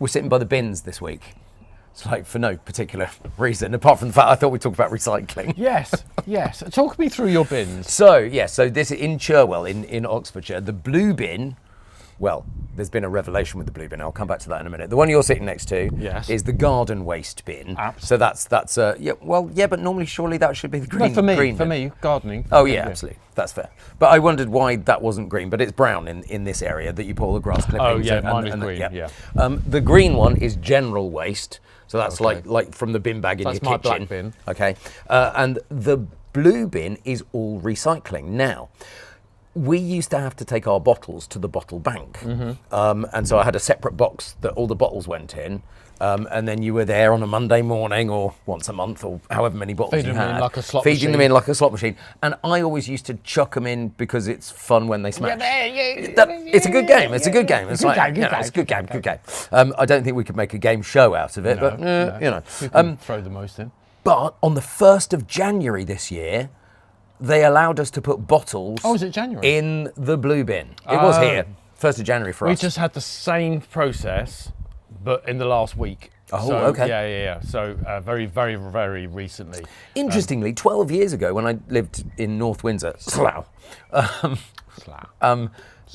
we're sitting by the bins this week. It's like for no particular reason, apart from the fact I thought we'd talk about recycling. Yes. Talk me through your bins. So this is in Cherwell in Oxfordshire. The blue bin, well, there's been a revelation with the blue bin. I'll come back to that in a minute. The one you're sitting next to is the garden waste bin. Absolutely. So that's but normally surely that should be the green. No, green for bin. me, gardening. Oh yeah, absolutely. That's fair. But I wondered why that wasn't green, but it's brown in this area that you put all the grass clippings. Oh yeah, mine is green. Yeah. The green one is general waste. So that's like from the bin bag in your kitchen. That's my black bin. Okay. And the blue bin is all recycling. Now, we used to have to take our bottles to the bottle bank. And so I had a separate box that all the bottles went in. And then you were there on a Monday morning or once a month or however many bottles you had. Feeding them in like a slot machine. And I always used to chuck them in because it's fun when they smash. It's a good game. It's a good game. It's a good game. I don't think we could make a game show out of it, but you know. You can throw the most in. But on the 1st of January this year, they allowed us to put bottles is it January? In the blue bin. It was here, 1st of January for us. We just had the same process, but in the last week. Oh, so, okay. Yeah. So very, very, very recently. Interestingly, 12 years ago when I lived in North Windsor, Slough,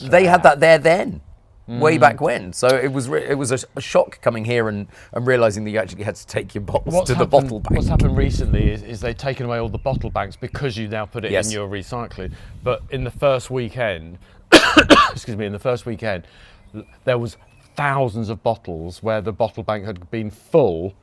they had that there then. Way back when, so it was a shock coming here and realising that you actually had to take your bottles to the bottle bank. What's happened recently is they've taken away all the bottle banks because you now put it in your recycling. But in the first weekend, there was thousands of bottles where the bottle bank had been full,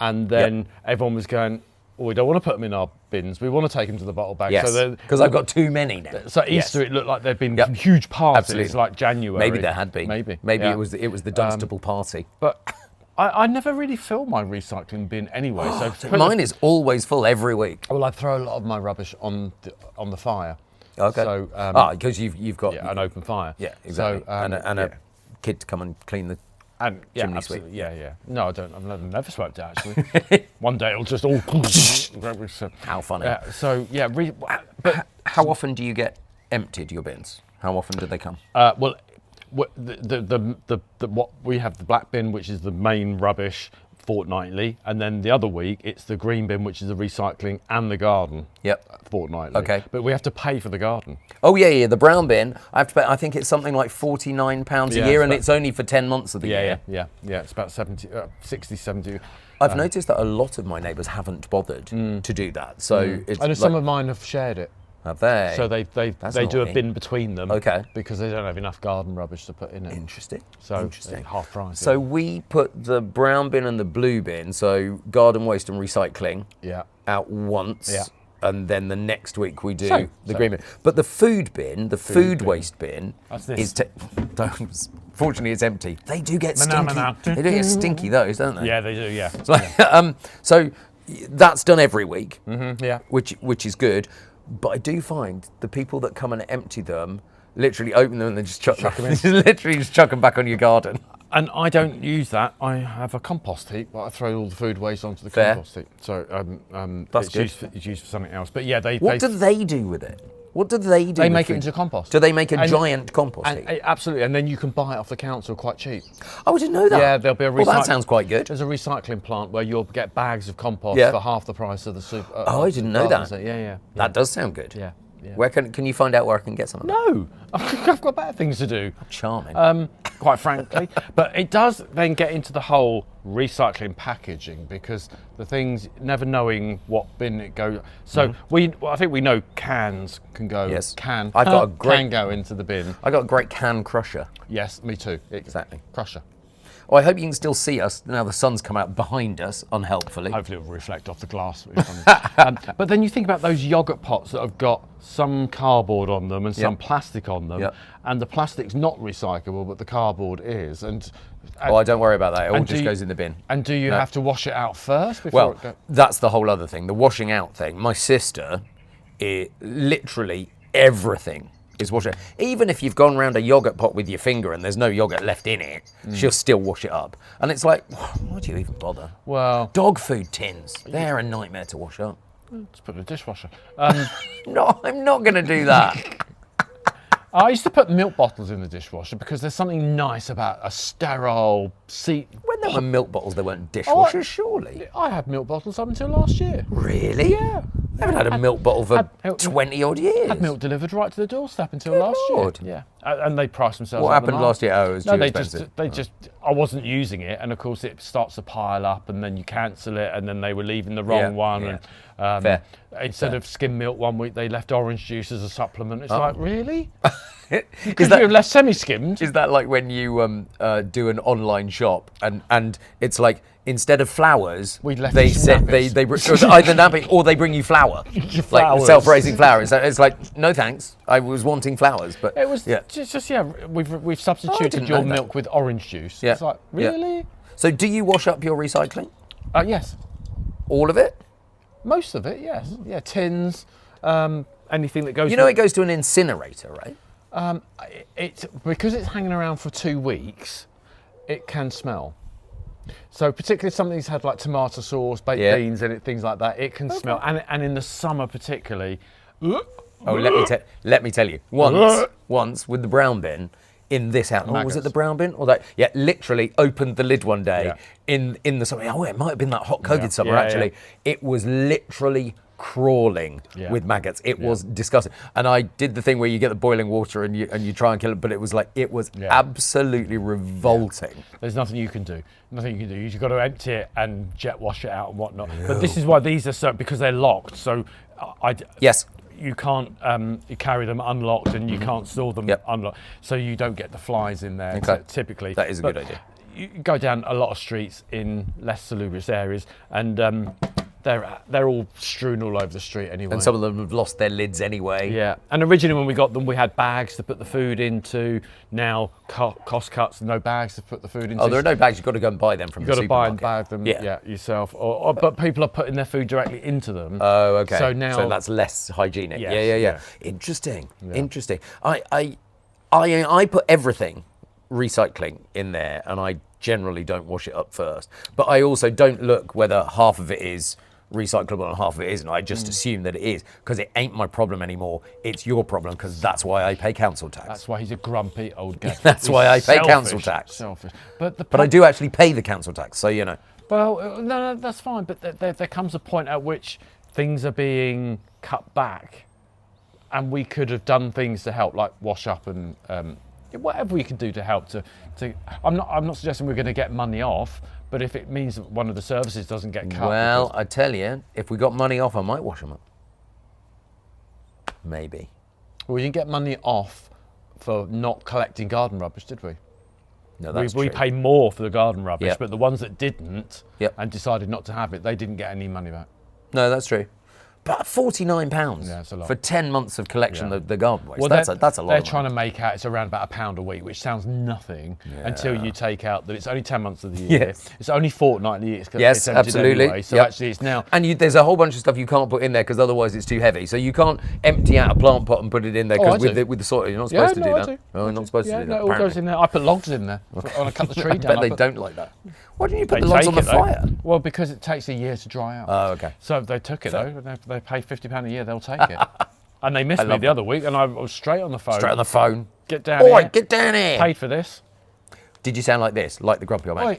and then everyone was going, we don't want to put them in our bins. We want to take them to the bottle bank. Yes, because I've got too many now. So Easter, it looked like there'd been huge parties. Absolutely. Like January. Maybe there had been. Maybe it was the Dunstable party. But I never really fill my recycling bin anyway. So mine is always full every week. Well, I throw a lot of my rubbish on the fire. Okay. So because you've got an open fire. Yeah, exactly. So, and a kid to come and clean the. And chimney sweep. Yeah. No, I don't. I've never swept it actually. One day it'll just all. How funny. But how often do you get emptied your bins? How often do they come? Well, what we have the black bin, which is the main rubbish, fortnightly, and then the other week it's the green bin, which is the recycling and the garden. Fortnightly. Okay. But we have to pay for the garden. Oh yeah. The brown bin, I have to pay. I think it's something like £49 a year, and it's only for 10 months of the year. Yeah. It's about 60, 70. I've noticed that a lot of my neighbours haven't bothered to do that. So it's some of mine have shared it. Have they? So they do a bin between them. Okay. Because they don't have enough garden rubbish to put in it. Interesting. So half price. So we put the brown bin and the blue bin, so garden waste and recycling, out once. Yeah. And then the next week we do the green bin. But the food bin, the food waste bin, is fortunately it's empty. They do get stinky. They do get stinky those, don't they? Yeah, they do. Yeah. So that's done every week. Yeah. Which is good. But I do find the people that come and empty them literally open them and then just chuck them in. Literally just chuck them back on your garden. And I don't use that. I have a compost heap, but I throw all the food waste onto the compost heap. So that's good. It's used for something else. But yeah, What do they do with it? What do they do? They make it into compost. Do they make a giant compost heap? Absolutely, and then you can buy it off the council quite cheap. Oh, I didn't know that. Yeah, there'll be a Well, that sounds quite good. There's a recycling plant where you'll get bags of compost for half the price of the soup. I didn't know that. Yeah. That does sound good. Yeah. Where can you find out where I can get some of that? No, I've got better things to do. Charming. Quite frankly. But it does then get into the whole recycling packaging, because the things, never knowing what bin it goes. So I think we know cans can go. Yes. Can go into the bin. I got a great can crusher. Yes, me too. Exactly. Crusher. Oh, I hope you can still see us now. The sun's come out behind us, unhelpfully. Hopefully it'll reflect off the glass. But then you think about those yogurt pots that have got some cardboard on them and some plastic on them, and the plastic's not recyclable, but the cardboard is. I don't worry about that. It all just goes in the bin. And do you have to wash it out first before it goes? That's the whole other thing. The washing out thing. My sister, literally everything is wash it. Even if you've gone around a yogurt pot with your finger and there's no yogurt left in it, she'll still wash it up. And it's like, why do you even bother? Well, dog food tins, they're a nightmare to wash up. Let's put it in the dishwasher. No, I'm not going to do that. I used to put milk bottles in the dishwasher because there's something nice about a sterile seat. When there were milk bottles, there weren't dishwashers, surely. I had milk bottles up until last year. Really? Yeah. I haven't had a milk bottle for 20 odd years. Had milk delivered right to the doorstep until last year. Yeah. And they priced themselves. What happened last year? Oh, it was too expensive. They just, I wasn't using it, and of course it starts to pile up, and then you cancel it, and then they were leaving the wrong one. Yeah. And, Fair. Instead of skim milk one week, they left orange juice as a supplement. It's like, really? Is that you have less semi-skimmed. Is that like when you do an online shop and it's like instead of flowers, they either napping or they bring you flour, like self-raising flour. It's like, no thanks, I was wanting flowers, but it was just we've substituted your milk with orange juice. Yeah. It's like, really? Yeah. So do you wash up your recycling? Yes. All of it? Most of it, yes. Yeah, tins, anything that goes. You know, it goes to an incinerator, right? Because it's hanging around for 2 weeks, it can smell. So particularly something that's had like tomato sauce, baked beans in it, things like that, it can smell. And in the summer particularly. Oh, let me tell you. Once with the brown bin in this house. Oh, was it the brown bin or that? Yeah, literally opened the lid one day in the summer. Oh, it might have been that hot COVID summer actually. It was literally crawling with maggots. It was disgusting. And I did the thing where you get the boiling water and you try and kill it, but it was absolutely revolting. There's nothing you can do. Nothing you can do. You've got to empty it and jet wash it out and whatnot. But this is why these are so, because they're locked. So you can't you carry them unlocked and you can't store them unlocked. So you don't get the flies in there typically. That is a good idea. You go down a lot of streets in less salubrious areas and they're all strewn all over the street anyway. And some of them have lost their lids anyway. Yeah, and originally when we got them, we had bags to put the food into. Now, cost cuts, no bags to put the food into. Oh, there are no bags. You've got to go and buy them from the supermarket. You've got to buy and bag them yourself. But people are putting their food directly into them. Oh, okay. So that's less hygienic. Yes, yeah. Interesting. I put everything recycling in there, and I generally don't wash it up first. But I also don't look whether half of it is recyclable and half of it isn't. I just assume that it is, because it ain't my problem anymore. It's your problem, because that's why I pay council tax. That's why he's a grumpy old guy. That's why I pay council tax. Selfish. But I do actually pay the council tax, so you know. Well, no, that's fine. But there comes a point at which things are being cut back, and we could have done things to help, like wash up and whatever we can do to help. I'm not suggesting we're going to get money off. But if it means that one of the services doesn't get cut... Well, I tell you, if we got money off, I might wash them up. Maybe. Well, we didn't get money off for not collecting garden rubbish, did we? No, that's we true. paid more for the garden rubbish, but the ones that didn't Yep. and decided not to have it, they didn't get any money back. No, that's true. But £49 that's a lot. for 10 months of collection of the garden waste, Well, that's a lot. They're trying to make out it's around about £1 a week, which sounds nothing until you take out that it's only 10 months of the year. Yes. It's only fortnitely. It's yes, absolutely. Anyway, so actually it's now... And there's a whole bunch of stuff you can't put in there because otherwise it's too heavy. So you can't empty out a plant pot and put it in there because with the soil, you're not supposed to do that. No, you're not supposed to do that. No, it all goes in there. I put logs in there when I cut the tree down. I bet they don't like that. Why didn't you put the logs on the fire? Well, because it takes a year to dry out. Oh, okay. So they took it though. They pay £50 a year. They'll take it. And they missed me the other week, and I was straight on the phone. Straight on the phone. Get down here. Get down here. Paid for this. Did you sound like this? Like the grumpy old man? Oi,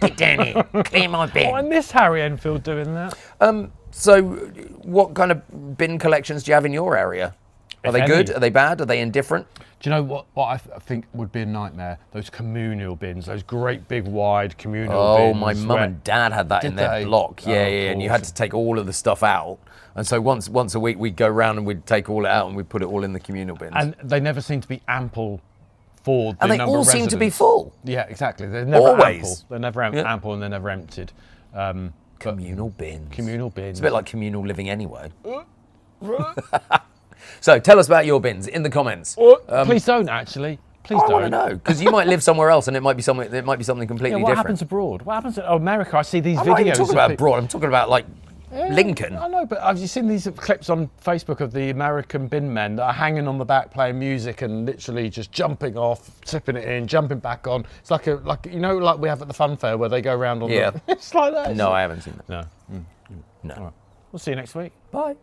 get down here. Clear my bin. Oh, I miss Harry Enfield doing that. So what kind of bin collections do you have in your area? Are they good? Are they bad? Are they indifferent? Do you know what I think would be a nightmare? Those communal bins, those great big wide communal bins. Oh, my mum and dad had that in their block. Yeah, and you had to take all of the stuff out. And so once a week we'd go around and we'd take all it out and we'd put it all in the communal bins. And they never seem to be ample for the and they number all of seem to be full. Yeah, exactly. They're never Always. ample. They're never ample and they're never emptied. Communal bins. Communal bins. It's a bit like communal living anyway. So tell us about your bins in the comments. Please don't actually. Please don't. I want to know because you might live somewhere else and it might be something completely different. What happens abroad? What happens in America? I see these videos. I'm not even talking about abroad. I'm talking about like Lincoln. I know, but have you seen these clips on Facebook of the American bin men that are hanging on the back playing music and literally just jumping off, tipping it in, jumping back on? It's like like we have at the fun fair where they go around on. It's like that. No, I haven't seen that. No. No. All right. We'll see you next week. Bye.